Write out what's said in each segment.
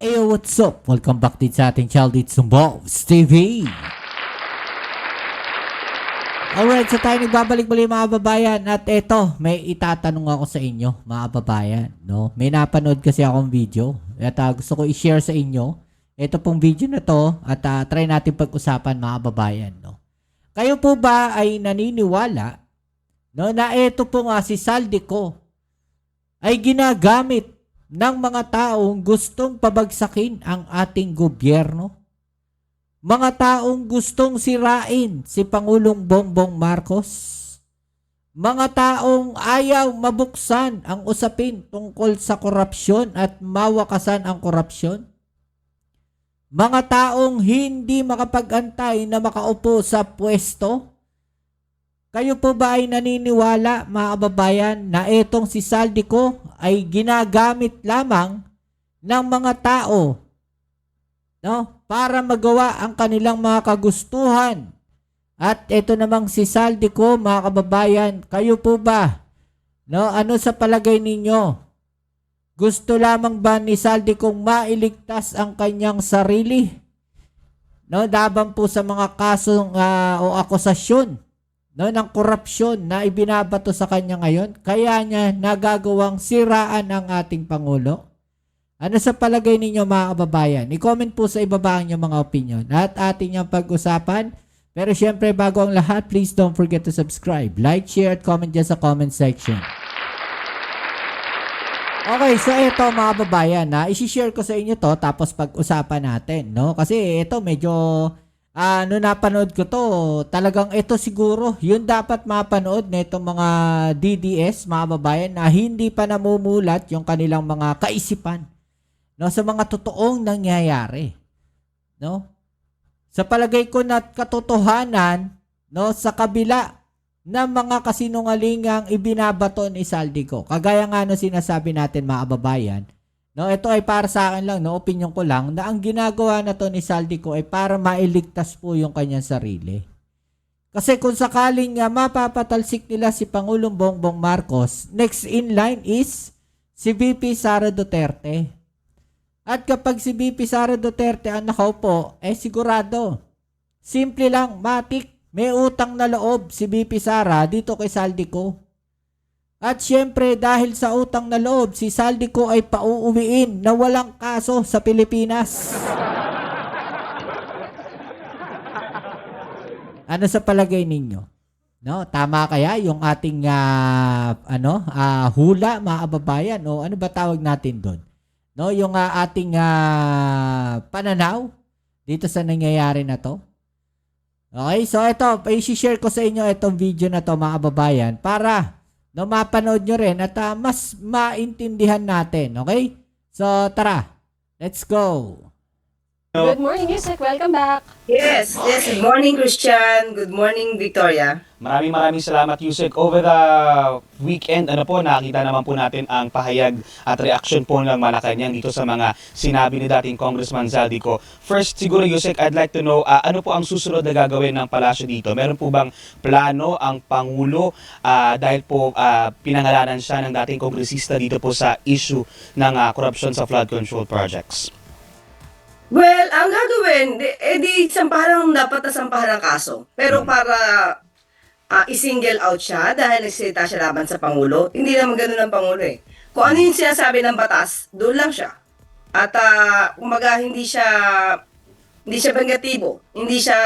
Hey, what's up? Welcome back din sa ating Child It's Boss TV. Alright, so tayo nagbabalik muli mga babayan. At eto, may itatanong ako sa inyo mga babayan. No? May napanood kasi akong video. At gusto ko i-share sa inyo. Ito pong video na to. At try natin pag-usapan mga babayan. No? Kayo po ba ay naniniwala, no, na ito po nga si Saldico ay ginagamit ng mga taong gustong pabagsakin ang ating gobyerno? Mga taong gustong sirain si Pangulong Bongbong Marcos? Mga taong ayaw mabuksan ang usapin tungkol sa korupsyon at mawakasan ang korupsyon? Mga taong hindi makapag-antay na makaupo sa pwesto? Kayo po ba ay naniniwala mga kababayan na itong si Saldico ay ginagamit lamang ng mga tao, no, para magawa ang kanilang mga kagustuhan? At ito namang si Saldico mga kababayan, kayo po ba, no, ano sa palagay ninyo? Gusto lamang ba ni Saldico mailigtas ang kanyang sarili, no, laban po sa mga kasong o akusasyon, no, ng korupsyon na ibinabato sa kanya ngayon, kaya niya nagagawang siraan ang ating Pangulo? Ano sa palagay ninyo mga kababayan? I-comment po sa ibaba ang inyong mga opinion at ating yung pag-usapan. Pero syempre bago ang lahat, please don't forget to subscribe, like, share at comment dyan sa comment section. Okay, so ito mga kababayan, isi-share ko sa inyo to tapos pag-usapan natin, no? Kasi ito medyo nung napanood ko to, talagang ito siguro yung dapat mapanood na itong mga DDS, mga babayan, na hindi pa namumulat yung kanilang mga kaisipan, no, sa mga totoong nangyayari, no? Sa palagay ko na katotohanan, no, sa kabila ng mga kasinungalingang ibinabato ni Saldico. Kagaya nga no sinasabi natin mga kababayan, no, ito ay para sa akin lang, no, opinion ko lang, na ang ginagawa na to ni Saldico ay para mailigtas po yung kanyang sarili. Kasi kung sakaling mapapatalsik nila si Pangulong Bongbong Marcos, next in line is si VP Sara Duterte. At kapag si VP Sara Duterte ang nakaupo, sigurado, simple lang, matik, may utang na loob si VP Sara dito kay Saldico. At syempre dahil sa utang na loob, si Saldico ay pauuwiin na walang kaso sa Pilipinas. Ano sa palagay ninyo? No, tama kaya yung ating hula mga kababayan, o ano ba tawag natin doon? No, yung ating pananaw dito sa nangyayari na to. Okay, so ito, i-share ko sa inyo itong video na to mga kababayan para no, mapanood nyo rin at mas maintindihan natin. Okay? So, tara. Let's go. Good morning, Yusek. Welcome back. Yes. Good morning, Christian. Good morning, Victoria. Maraming salamat, Yusek. Over the weekend, nakita naman po natin ang pahayag at reaksyon po ng Malacanang dito sa mga sinabi ni dating Congressman Saldico. First, siguro, Yusek, I'd like to know, ano po ang susunod na gagawin ng palasyo dito? Meron po bang plano ang Pangulo dahil po pinangalanan siya ng dating kongresista dito po sa issue ng corruption sa flood control projects? Well, ang gagawin, sampahan dapat na sampahan ng kaso. Pero para i-single out siya dahil nagsalita siya laban sa Pangulo, hindi naman ganun ang Pangulo eh. Kung ano yung sinasabi ng batas, doon lang siya. At umaga hindi siya vengatibo. Hindi siya,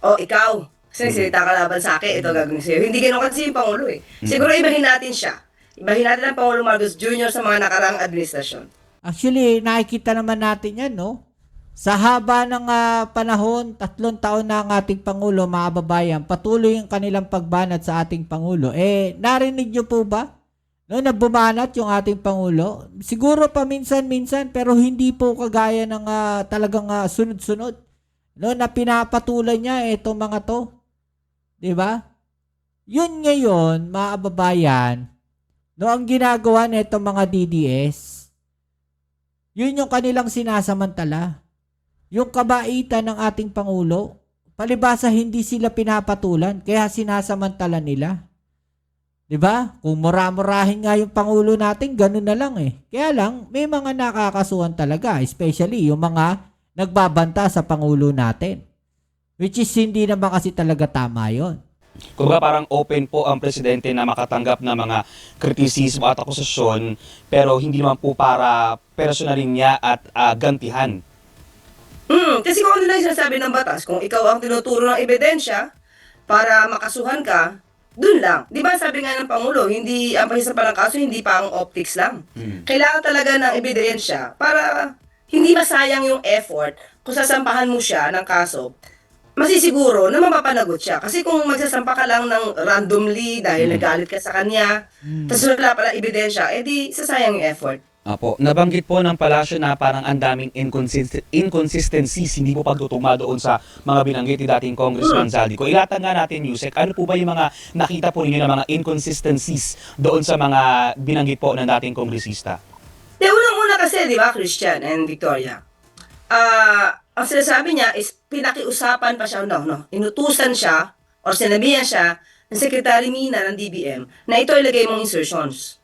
ikaw, kasi nagsalita ka laban sa akin, ito gagawin sa'yo. Hindi ganun kasi yung Pangulo eh. Siguro ibahin natin siya. Ibahin natin ang Pangulo Marcos Jr. sa mga nakarang administrasyon. Actually, nakikita naman natin yan, no? Sa haba ng panahon, 3 taon na ang ating Pangulo, mga kababayan, patuloy ang kanilang pagbanat sa ating Pangulo. Narinig nyo po ba? No, na bumanat yung ating Pangulo? Siguro pa minsan-minsan, pero hindi po kagaya ng talagang sunod-sunod. No, na pinapatuloy niya itong mga to. Diba? Yun ngayon, mga kababayan, no, ang ginagawa na itong mga DDS, yun yung kanilang sinasamantala. Yung kabaitan ng ating Pangulo, palibasa hindi sila pinapatulan, kaya sinasamantala nila. 'Di ba? Kung mura-murahin nga yung pangulo natin, ganun na lang eh. Kaya lang may mga nakakasuhan talaga, especially yung mga nagbabanta sa pangulo natin. Which is hindi naman kasi talaga tama 'yon. Kumbaga parang open po ang presidente na makatanggap ng mga kritisismo at akusasyon pero hindi naman po para personalin niya at gantihan. Kasi kung ano lang yung sinasabi ng batas, kung ikaw ang tinuturo ng ebidensya para makasuhan ka, dun lang. Di ba sabi nga ng Pangulo, hindi ang pagsasampa ng kaso, hindi pa ang optics lang. Kailangan talaga ng ebidensya para hindi masayang yung effort kung sasampahan mo siya ng kaso, masisiguro na mapapanagot siya. Kasi kung magsasampa ka lang ng randomly dahil nagalit ka sa kanya, tapos wala pala ebidensya, edi sasayang yung effort. Apo, nabanggit po ng palasyo na parang ang daming inconsistencies, hindi po pagtutugma doon sa mga binanggit ni dating Congressman Zaldico. Ilatan nga natin, Yusek, ano po ba yung mga nakita po ninyo ng mga inconsistencies doon sa mga binanggit po ng dating kongresista? Unang-una kasi, di ba, Christian and Victoria, ang sinasabi niya is pinakiusapan pa siya, inutusan siya or sinabihan siya ng Secretary Mina ng DBM na ito ilagay mong insertions.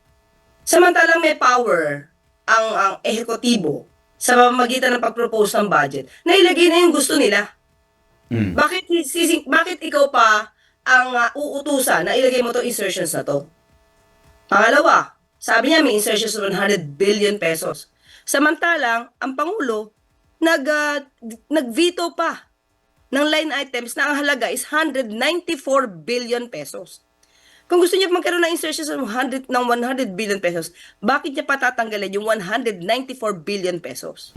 Samantalang may power ang ehekutibo sa pamamagitan ng pag-propose ng budget na ilagay na yung gusto nila. Bakit ikaw pa ang uutusan na ilagay mo to insertions na to? Pangalawa, sabi niya may insertions of 100 billion pesos. Samantalang ang Pangulo nag-veto pa ng line items na ang halaga is 194 billion pesos. Kung gusto niya magkaroon ng insertions ng 100 billion pesos, bakit niya patatanggalin yung 194 billion pesos?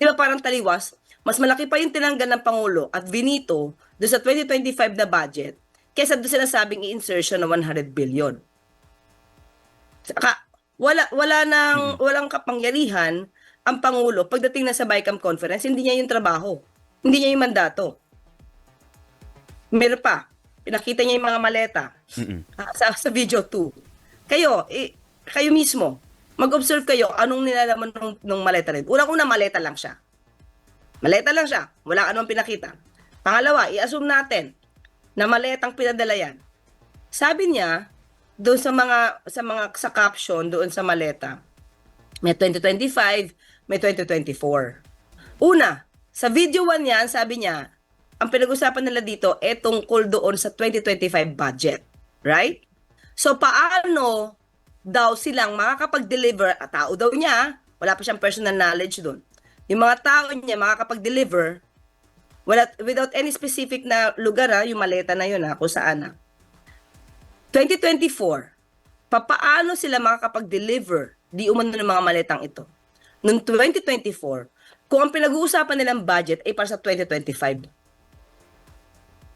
Di ba parang taliwas? Mas malaki pa yung tinanggal ng Pangulo at vinito doon sa 2025 na budget kaysa doon sinasabing i-insertion ng 100 billion. Saka, walang kapangyarihan ang Pangulo pagdating na sa BICAM conference, hindi niya yung trabaho. Hindi niya yung mandato. Meron pa. Pinakita niya yung mga maleta sa video 2. Kayo mismo, mag-observe kayo anong nilalaman ng maleta rin. Unang-una, maleta lang siya. Maleta lang siya. Wala anong pinakita. Pangalawa, i-assume natin na maletang pinadala yan. Sabi niya, doon sa caption doon sa maleta, may 2025, may 2024. Una, sa video 1 yan, sabi niya, ang pinag-usapan nila dito tungkol doon sa 2025 budget. Right? So, paano daw silang makakapag-deliver, tao daw niya, wala pa siyang personal knowledge doon. Yung mga tao niya makakapag-deliver without any specific na lugar, yung maleta na yun, kung saan. 2024, paano sila makakapag-deliver di umano ng mga maletang ito? Noong 2024, kung ang pinag-uusapan nilang budget ay para sa 2025,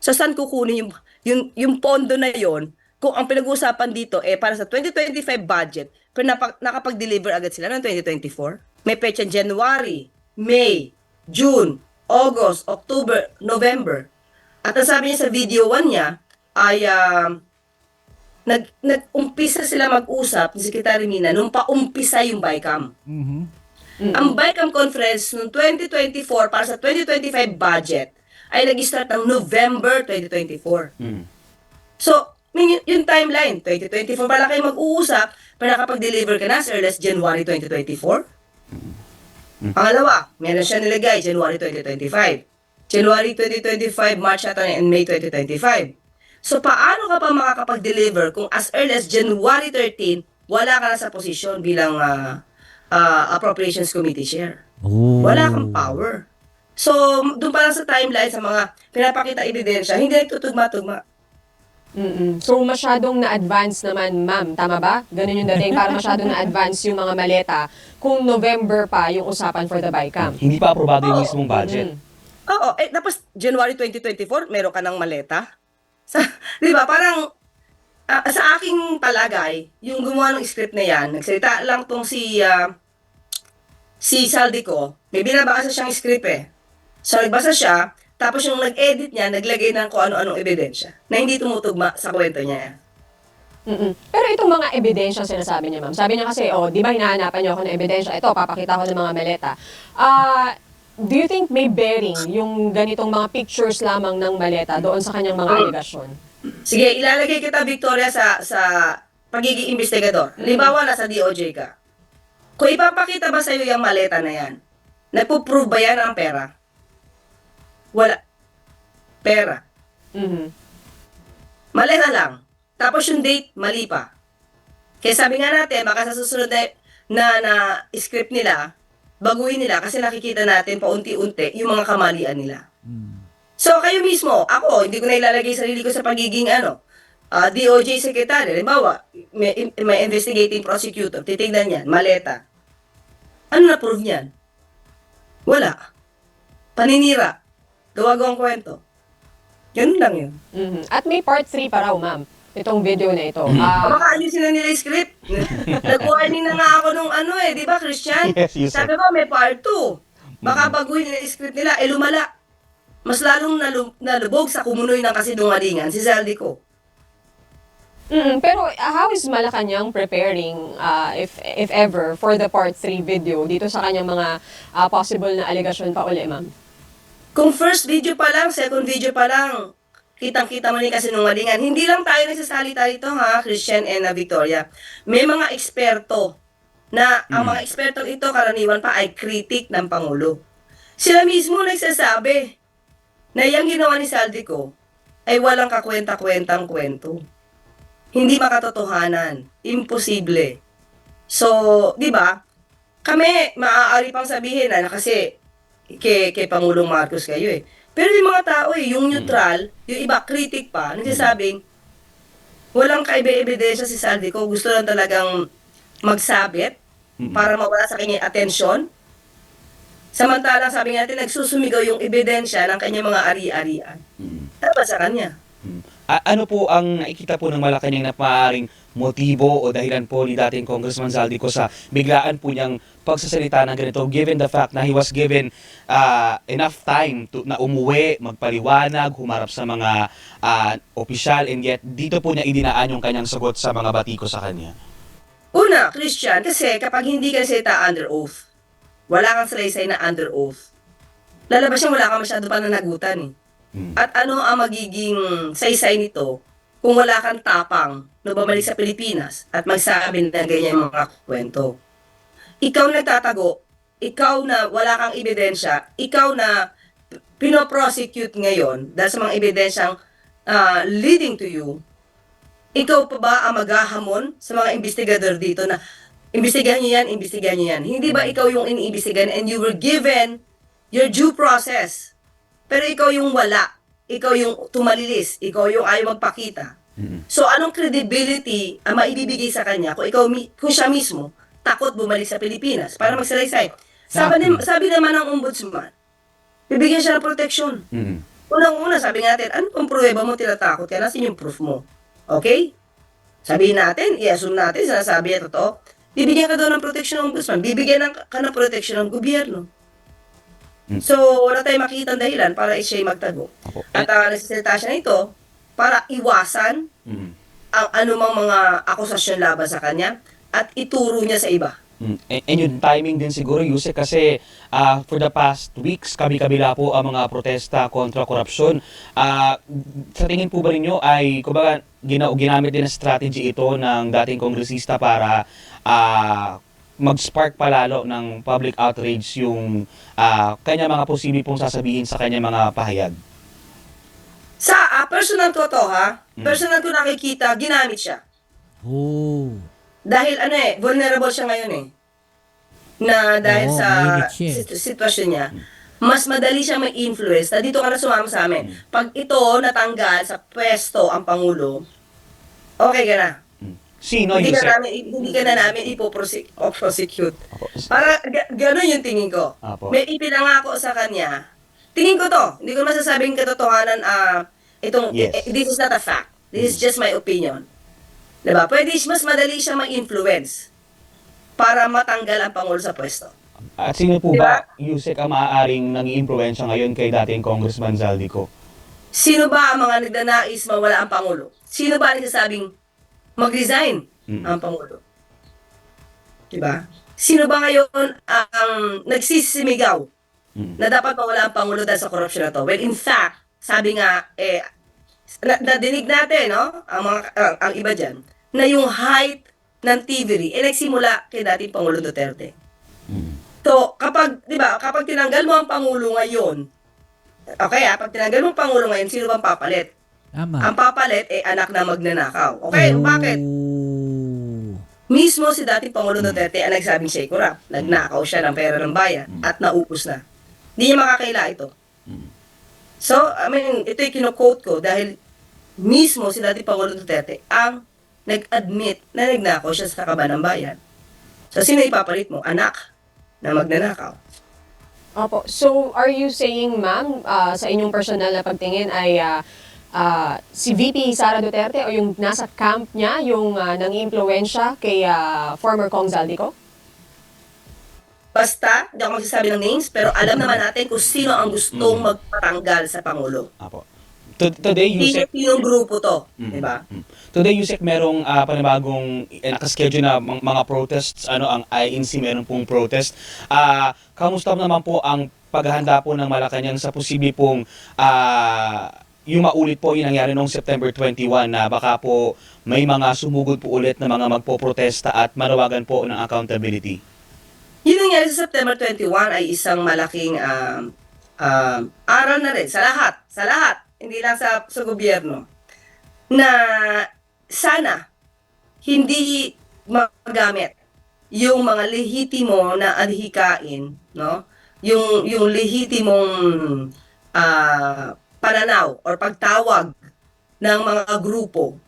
sa saan kukunin yung pondo na yon kung ang pinag-uusapan dito para sa 2025 budget pero nakapag-deliver agad sila ng 2024? May petsa January, May, June, August, October, November. At ang sabi niya sa video 1 niya ay nag-umpisa sila mag-usap ni Secretary Mina nung paumpisa yung BICAM. Ang BICAM conference noong 2024 para sa 2025 budget ay nag-start ng November 2024. So, yung timeline, 2024 pala kayo mag-uusap, para nakapag-deliver ka na as early as January 2024. Pangalawa, meron siya nilagay, January 2025. January 2025, March at May 2025. So, paano ka pa makakapag-deliver kung as early as January 13, wala ka na sa posisyon bilang Appropriations Committee Chair? Wala kang power. So, doon pa lang sa timeline, sa mga pinapakita ebidensya, hindi nagtutugma-tugma. So, masyadong na-advance naman, ma'am. Tama ba? Ganun yung dating. Para masyadong na-advance yung mga maleta kung November pa yung usapan for the BICAM. Hindi pa aprobado yung mismong budget. Oo. Tapos, January 2024, meron ka ng maleta. Di ba? Parang, sa aking palagay, yung gumawa ng script na yan, nagsalita lang tong si Zaldico, may binabasa siyang script So, nagbasa siya, tapos yung nag-edit niya, naglagay ng kung ano-anong ebidensya na hindi tumutugma sa kwento niya. Pero itong mga ebidensya sinasabi niya, ma'am. Sabi niya kasi, di ba hinahanapan niyo ako ng ebidensya? Ito, papakita ko ng mga maleta. Do you think may bearing yung ganitong mga pictures lamang ng maleta doon sa kanyang mga alegasyon? Sige, ilalagay kita, Victoria, sa pagiging investigador. Halimbawa, nasa DOJ ka. Kung ipapakita ba sa'yo yung maleta na yan, nagpo-prove ba yan ang pera? Wala. Pera. Mhm. Maleta lang. Tapos yung date, mali pa. Kaya sabi nga natin, baka sa susunod na script nila, baguhin nila kasi nakikita natin paunti-unti yung mga kamalian nila. So, kayo mismo, ako, hindi ko na ilalagay sarili ko sa pagiging DOJ Secretary. Halimbawa, may investigating prosecutor, titignan yan, maleta. Ano na-prove niyan? Wala. Paninira. Gawa-gawang kwento. Ganun lang yun. Mhm. At may part 3 pa raw, ma'am. Itong video na ito. Baka ayusin na nila yung script. Nag-warning na nga ako nung di ba, Christian? Yes, you said. Sabi ko, may part 2. Baka baguhin nila yung script nila, lumala. Mas lalong nalubog sa kumunoy ng kasinungalingan si Zaldico. Pero how is Malacanang preparing, if ever, for the part 3 video dito sa kanyang mga possible na allegation pa uli, ma'am? Kung first video pa lang, second video pa lang, kitang-kita mo na yung kasinungalingan. Hindi lang tayo nagsasalita rito, ha, Christian and Victoria. May mga eksperto na ang mga ekspertong ito karaniwan pa ay critic ng Pangulo. Sila mismo nagsasabi na yung ginawa ni Zaldico ay walang kakwenta-kwentang kwento. Hindi makatotohanan. Imposible. So, di ba? Kami, maaari pang sabihin na kasi kay Pangulong Marcos kayo eh. Pero yung mga tao yung neutral, yung iba, critic pa, nagsasabing, walang kaibe-ebidensya si Zaldico, gusto lang talagang magsabit para mawala sa kanya yung atensyon. Samantalang sabi natin, nagsusumigaw yung ebidensya ng kanyang mga ari-arian. Tama sa kanya. Ano po ang nakikita po ng Malacanang na maaaring motibo o dahilan po ni dating Congressman Zaldico sa biglaan po niyang pagsasalita ng ganito, given the fact na he was given enough time na umuwi, magpaliwanag, humarap sa mga opisyal, and yet dito po niya idinaan yung kanyang sagot sa mga batiko sa kanya? Una, Christian, kasi kapag hindi ka salita under oath, wala kang salaysay na under oath, lalabas yung wala kang masyado pananagutan eh. At ano ang magiging saysay nito kung wala kang tapang na bumalik sa Pilipinas at magsabi ng ganyan mga kwento? Ikaw nagtatago, ikaw na wala kang ebidensya, ikaw na pinoprosecute ngayon dahil sa mga ebidensyang leading to you, ikaw pa ba ang maghahamon sa mga investigador dito na imbestigahan niyo yan, imbestigahan niyo yan? Hindi ba ikaw yung iniimbestigahan and you were given your due process? Pero ikaw yung wala, ikaw yung tumalilis, ikaw yung ayaw magpakita. So anong credibility ang maibibigay sa kanya kung siya mismo takot bumalik sa Pilipinas para magsalaysay? Sabi naman ng ombudsman, bibigyan siya ng protection. Unang-una, sabi natin, ano pang pruweba mo tinatakot ka? Nasaan yung proof mo? Okay? Sabihin natin, i-assume natin, sinasabi niya totoo, bibigyan ka daw ng protection ng ombudsman, bibigyan ka ng protection ng gobyerno. So, wala tayong makikita dahilan para siya magtago. At nagsasalita siya na ito para iwasan ang anumang mga akusasyon laban sa kanya at ituro niya sa iba. And yung timing din siguro, Yusek, kasi for the past weeks, kabi-kabila po ang mga protesta kontra korupsyon. Sa tingin po ba ninyo ay, kumbaga, ginamit din na strategy ito ng dating kongresista para mag-spark palalo ng public outrage yung kanya mga posible pong sasabihin sa kanya mga pahayag? Sa personal ko to personal ko nakikita, ginamit siya. Oh. Dahil vulnerable siya ngayon na dahil sa mainit siya. sitwasyon niya, mas madali siya may influence na dito ka na sumama sa amin. Pag ito natanggal sa pwesto ang Pangulo, okay ka na. Sino, Hindi Yusek? hindi ka na namin ipoprosecute. Para gano'n yung tingin ko. Apo. May ipinangako sa kanya. Tingin ko to. Hindi ko masasabing katotohanan Yes. this is not a fact. This is just my opinion. Diba? Pwede mas madali siya ma-influence para matanggal ang Pangulo sa pwesto. At sino po ba, Yusek, ang maaaring nang-iimpluwensya ngayon kay dating Congressman Zaldico? Sino ba ang mga nagnanais mawala ang Pangulo? Sino ba ang nagsasabing mag-resign ang Pangulo? Diba? Sino ba ngayon ang nagsisimigaw na dapat mawala ang Pangulo dahil sa korupsyon na to? Well, in fact, sabi nga, nadinig natin, no? Ang iba dyan, na yung height ng thievery nagsimula kay dating Pangulo Duterte. So, di ba, kapag tinanggal mo ang Pangulo ngayon, okay, pag tinanggal mo ang Pangulo ngayon, sino bang papalit? Tama. Ang papalit, anak na magnanakaw. Okay, bakit? Oh. Mismo si dating Pangulo Duterte ang nagsabing siya corrupt. Nagnakaw siya ng pera ng bayan at naupos na. Hindi niya makakaila ito. So, I mean, ito yung kino-quote ko dahil mismo si dating Pangulo Duterte ang nag-admit na nagnakaw siya sa kaban ng bayan. So, sino ipapalit mo? Anak na magnanakaw. Opo. So, are you saying, ma'am, sa inyong personal na pagtingin ay si VP Sara Duterte o yung nasa camp niya, yung nang-impluensya kay former Kong Zaldico? Basta, hindi ako magsasabi ng names, pero alam naman natin kung sino ang gustong magpatanggal sa Pangulo. Apo. Today, Yusek, Sinong grupo to, di ba? Today, Yusek, merong panibagong nakaschedule na mga protests, ang INC meron pong protest. Kamusta naman po ang paghahanda po ng Malacanang sa posible pong yung maulit po yung nangyari noong September 21 na baka po may mga sumugod po ulit na mga magpoprotesta at manawagan po ng accountability? Yun nangyari sa September 21 ay isang malaking aral na rin sa lahat, hindi lang sa gobyerno, na sana hindi magamit yung mga lehitimo na adhikain, no? Yung lehitimong pananaw or pagtawag ng mga grupo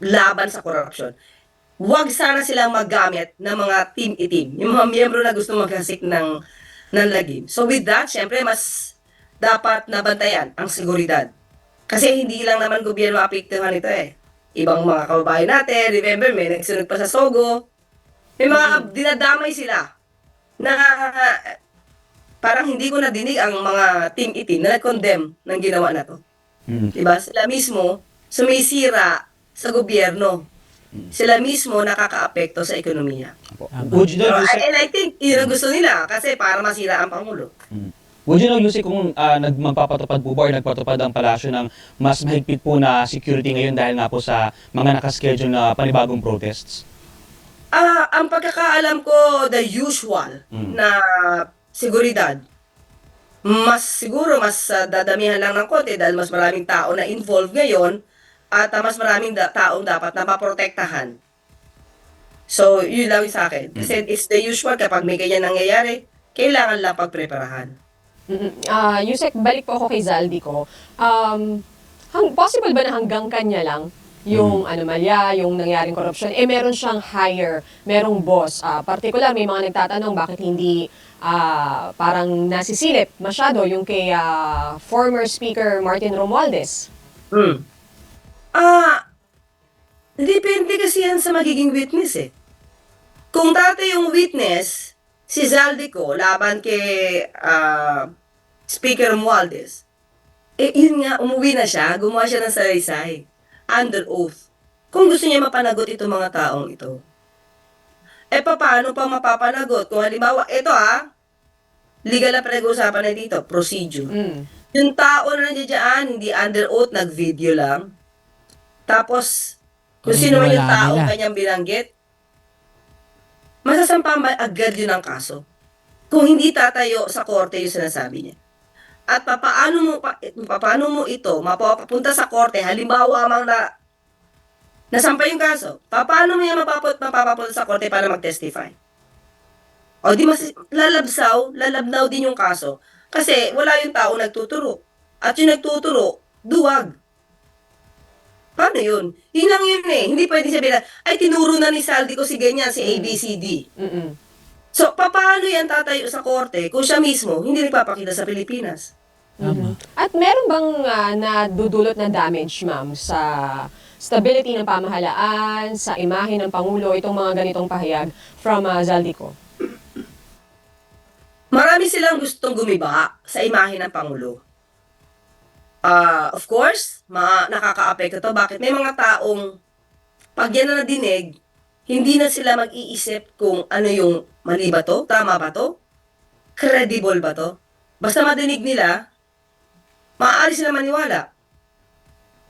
laban sa korupsyon. Huwag sana silang magamit ng mga team itim, yung mga miyembro na gusto maghasik ng lagim. So with that, syempre mas dapat nabantayan ang seguridad. Kasi hindi lang naman gobyerno apektuhan ito eh. Ibang mga kababayan natin, remember, may nagsunod pa sa Sogo. May mga dinadamay sila na parang hindi ko nadinig ang mga team itim na nag-condemn ng ginawa na to. Diba? Sila mismo sumisira sa gobyerno. Sila mismo nakakaapekto sa ekonomiya. Would you know, Yusek, And I think yun ang gusto nila kasi para masira ang Pangulo. would you know, Yusek, kung magpapatupad po ba or nagpatupad ang palasyo ng mas mahigpit po na security ngayon dahil nga po sa mga nakaschedule na panibagong protests? Ang pagkakaalam ko, the usual na seguridad, siguro mas dadamihan lang ng konti dahil mas maraming tao na involved ngayon at mas maraming taong dapat na maprotektahan. So, yun lang yung sa akin. Kasi it's the usual kapag may ganyan nangyayari, kailangan lang pagpreparahan. Yusek, balik po ako kay Zaldico. Possible ba na hanggang kanya lang yung anomalya, yung nangyaring korupsyon, meron siyang higher, merong boss. Particular, may mga nagtatanong bakit hindi parang nasisilip masyado yung kay former Speaker Martin Romualdez. Depende kasi yan sa magiging witness eh. Kung dati yung witness, si Zaldico, laban kay Speaker Romualdez, yun nga, umuwi na siya, gumawa siya ng salaysay, under oath. Kung gusto niya mapanagot itong mga taong ito. Paano pa mapapanagot? Kung halimbawa, ito legal na pinag-uusapan na dito, procedure. Yung tao na nandiyan, hindi under oath, nag-video lang. Tapos, kung sino man yung tao kanyang binanggit, masasampahan ba agad yun ang kaso? Kung hindi tatayo sa korte yung sinasabi niya. At paano mo ito mapapunta sa korte, halimbawa mang nasampay yung kaso, paano mo yan mapapunta sa korte para mag-testify? O di mas lalabnaw din yung kaso. Kasi wala yung tao nagtuturo. At yung nagtuturo, duwag. Paano yun? Yun lang yun eh. Hindi pwede sabihin na, ay tinuro na ni Zaldico si ganyan, si ABCD. So, paano yan tatayo sa korte kung siya mismo hindi nagpapakita sa Pilipinas? At meron bang nadudulot na damage, ma'am, sa stability ng pamahalaan, sa imahe ng Pangulo, itong mga ganitong pahayag from Zaldico? Marami silang gustong gumiba sa imahe ng Pangulo. Of course, nakaka-apekto to. Bakit? May mga taong, pag yan na nadinig, hindi na sila mag-iisip kung ano yung mali ba to, tama ba to, credible ba to. Basta madinig nila, maaari sila maniwala.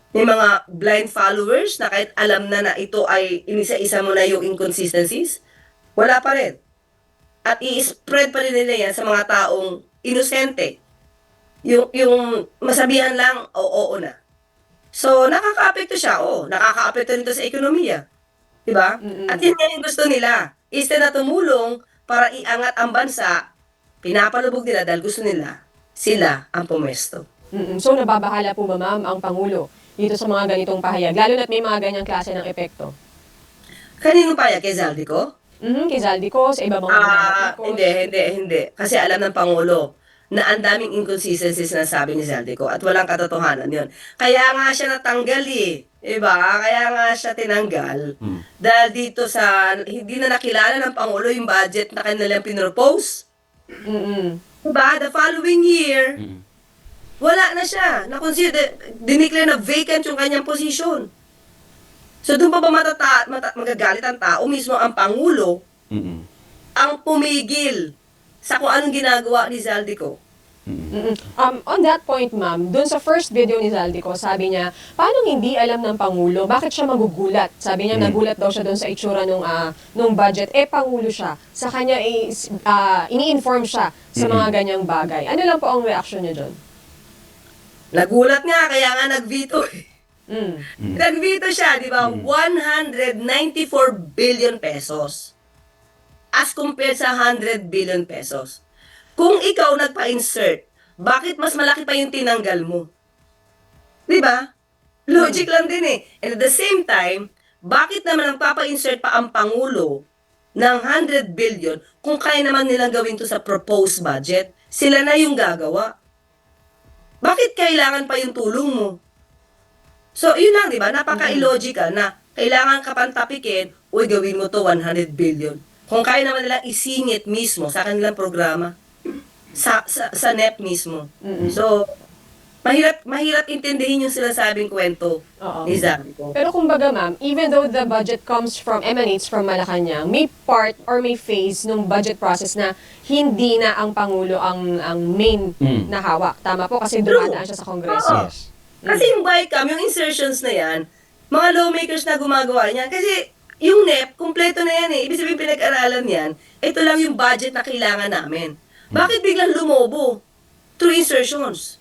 May mga blind followers na kahit alam na ito ay inisa-isa mo na yung inconsistencies, wala pa rin. At i-spread pa rin nila yan sa mga taong inosente. Yung masabihan lang, oo na. So, nakaka-apekto siya, nakaka-apekto nito sa ekonomiya. Diba? At yun nga yung gusto nila. Instead na tumulong para iangat ang bansa, pinapalubog nila dahil gusto nila, sila ang pumwesto. So, nababahala po ba, ma'am, ang Pangulo dito sa mga ganitong pahayag? Lalo na't may mga ganyang klase ng epekto. Kaninong payag? Kay Zaldico? Kay Zaldico, sa iba mga politikos. Hindi. Kasi alam ng Pangulo na ang daming inconsistencies na sabi ni Zaldico at walang katotohanan yun. Kaya nga siya natanggal Diba? Kaya nga siya tinanggal. Dahil dito sa, hindi na nakilala ng Pangulo yung budget na kanilang pinropose. Diba? The following year, wala na siya. Na-consider, dineclare na vacant yung kanyang position. So doon pa ba magagalit ang tao, mismo ang Pangulo, ang pumigil sa kung anong ginagawa ni Zaldico? On that point, ma'am, dun sa first video ni Zaldico, sabi niya, paano hindi alam ng Pangulo? Bakit siya magugulat? Sabi niya, nagulat daw siya dun sa itsura nung budget. Pangulo siya. Sa kanya, ini-inform siya sa mga ganyang bagay. Ano lang po ang reaction niya dun? Nagulat nga, kaya nga nag-veto Nag-veto siya, di ba? 194 billion pesos. As compared sa 100 billion pesos. Kung ikaw nagpa-insert, bakit mas malaki pa yung tinanggal mo? Di ba? Logic lang din And at the same time, bakit naman nagpapa-insert pa ang Pangulo ng 100 billion kung kaya naman nilang gawin to sa proposed budget? Sila na yung gagawa. Bakit kailangan pa yung tulong mo? So, yun lang, di ba? Napaka-illogical na kailangan ka pang tapikin, gawin mo to 100 billion. Kung kaya naman nila isingit mismo sa kanilang programa, sa NEP mismo. So, mahirap intindihin yung sinasabing kwento ni Zaldico. Pero kumbaga, ma'am, even though the budget emanates from Malacanang, may part or may phase nung budget process na hindi na ang Pangulo ang main na hawak. Tama po, kasi dumadaan siya sa Kongreso. Yes. Kasi yung BICAM, yung insertions na yan, mga lawmakers na gumagawa niyan. Kasi yung NEP, kumpleto na yan Ibig sabihin pinag-aralan yan, ito lang yung budget na kailangan namin. Bakit biglang lumobo? Through insertions.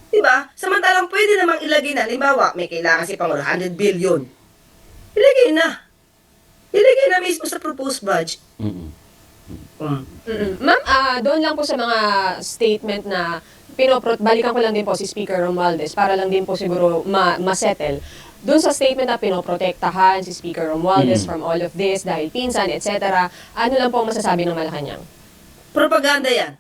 Diba? Samantalang pwede namang ilagay na, limbawa, may kailangan si Pangulo, 100 billion. Ilagay na. Ilagay na mismo sa proposed budget. Ma'am, doon lang po sa mga statement na balikan ko lang din po si Speaker Romualdez para lang din po siguro ma-settle. Doon sa statement na pinoprotektahan si Speaker Romualdez from all of this dahil pinsan, etc. Ano lang po ang masasabi ng Malacanang? Propaganda yan.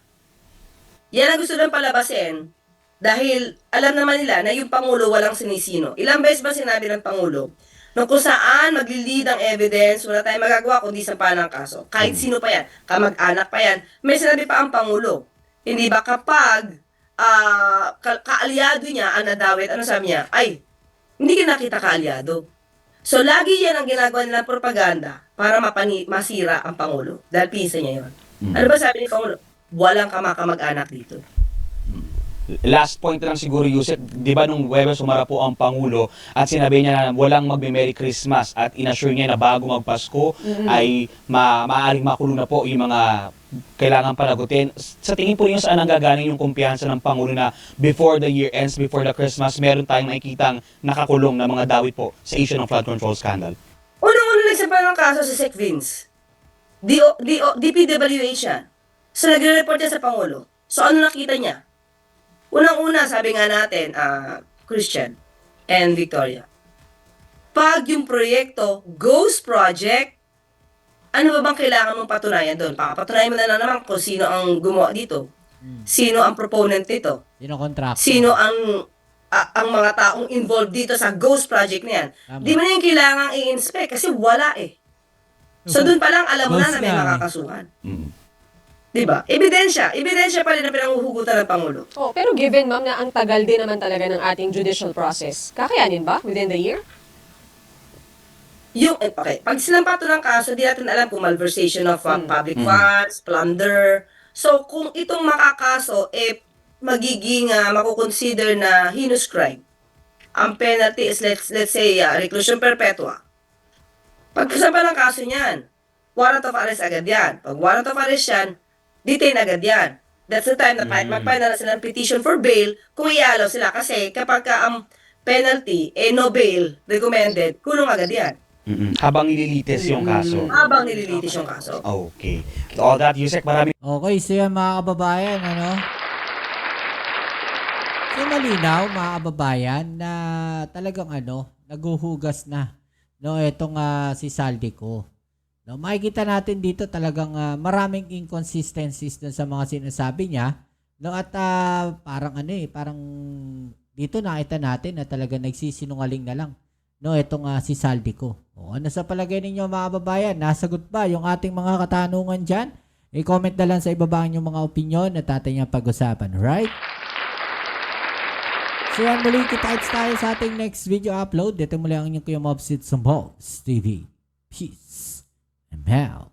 Yan ang gusto lang palabasin dahil alam naman nila na yung Pangulo walang sinisino. Ilang beses ba sinabi ng Pangulo nung kung saan magli-lead ang evidence, wala tayong magagawa kundi sampahan ng kaso. Kahit sino pa yan, kamag-anak pa yan, may sinabi pa ang Pangulo. Hindi ba kapag kaalyado niya ang nadawit, ano sabi niya? Ay, hindi ka nakita kaalyado. So, lagi yan ang ginagawa nilang propaganda para masira ang Pangulo. Dahil pisa niya yun. Ano ba sabi ni Pangulo? Walang kamag-anak dito. Last point lang siguro, Yusek, di ba nung Huwebes sumara po ang Pangulo at sinabi niya na walang magme-Merry Christmas at inassure niya na bago magpasko ay maaaring makulong na po yung mga kailangan panagutin. Sa tingin po niyo saan ang gagaling yung kumpiyansa ng Pangulo na before the year ends, before the Christmas, meron tayong nakikitang nakakulong na mga dawit po sa issue ng flood control scandal? Unang-una nagsampa ng kaso si Sec Vince. DPWH siya. So, nagre-report niya sa Pangulo. So, ano nakita niya? Unang-una, sabi nga natin, Christian and Victoria, pag yung proyekto, ghost project, ano ba bang kailangan mong patunayan doon? Papatunayan mo na naman kung sino ang gumawa dito. Sino ang proponent dito. Sino contract? Sino ang mga taong involved dito sa ghost project na yan. Tama. Di mo na yung kailangang i-inspect kasi wala So doon pa lang alam mo na Ghost may lang. makakasuhan. Diba? Ebidensya pa rin ang pinanguhugutan ng Pangulo. Pero given, ma'am, na ang tagal din naman talaga ng ating judicial process, kakayanin ba within the year? Okay, pag sinampato ng kaso, di natin alam kung malversation of public funds, plunder. So, kung itong makakaso, magiging makukonsider na heinous crime. ang penalty is let's say reclusion perpetua. Pagkasama ng kaso niyan, warrant of arrest agad yan. Pag warrant of arrest yan, detain agad yan. That's the time na mag-file na sila ng petition for bail kung i-allow sila. Kasi kapag ang penalty, no bail, recommended, kulong agad yan. Habang nililitis yung kaso. Habang nililitis yung kaso. Okay. To all that, Yusek, maraming Okay, so yan mga kababayan, ano? So malinaw mga kababayan na talagang naguhugas na itong si Saldico. No, makikita natin dito talagang maraming inconsistencies dun sa mga sinasabi niya. No, at parang parang dito nakita natin na talagang nagsisinungaling na lang. No, itong si Saldico. O, ano sa palagay ninyo mga kababayan? Nasagot ba yung ating mga katanungan dyan? I-comment na lang sa ibaba yung mga opinion at ating pag-usapan. Right? So yan, muli kita-kits tayo sa ating next video upload. Dito muli ang inyong Kuya Mobs, it's Mobs TV. Peace and hell.